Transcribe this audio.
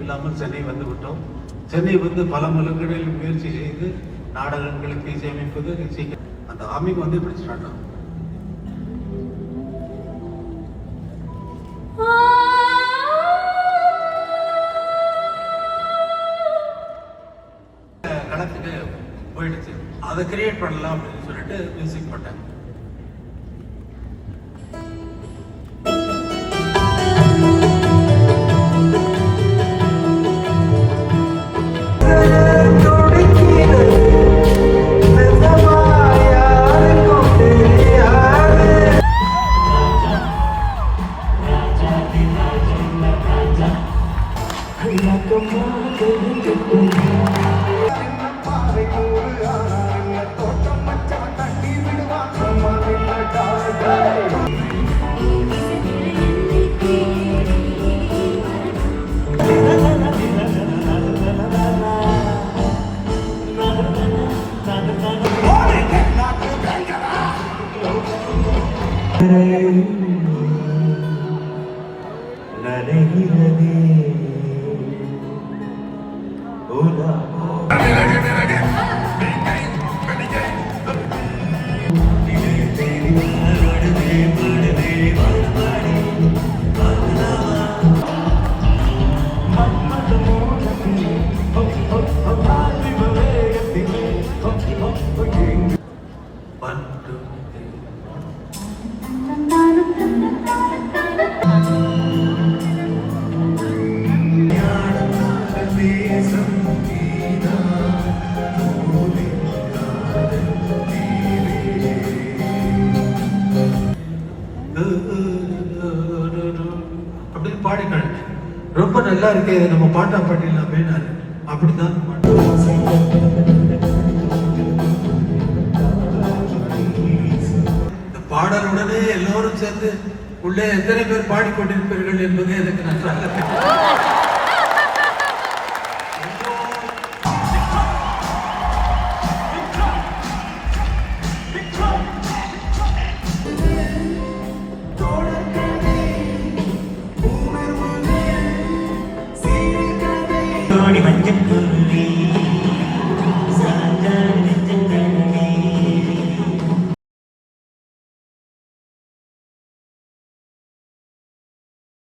இல்லாமல் சென்னை வந்து விட்டோம். சென்னை வந்து பல மலங்களில் முயற்சி செய்து நாடகங்களுக்கு இசையமைப்பது அந்த ஆமிக்கு வந்து இப்படி ஸ்டார்ட் ஆகும். களத்துக்கு போயிடுச்சு. அதை கிரியேட் பண்ணலாம் அப்படின்னு சொல்லிட்டு மியூசிக் போட்டேன். அப்படின்னு பாடினாள். ரொம்ப நல்லா இருக்கே, இதை நம்ம பாட்டா பாடிடலாமே. நான் அப்படிதான் இந்த பாடலுடனே எல்லோரும் சேர்ந்து உள்ளே எத்தனை பேர் பாடிக்கொண்டிருப்பீர்கள் என்பது எனக்கு நன்றாக தெரியும். மஞ்சள்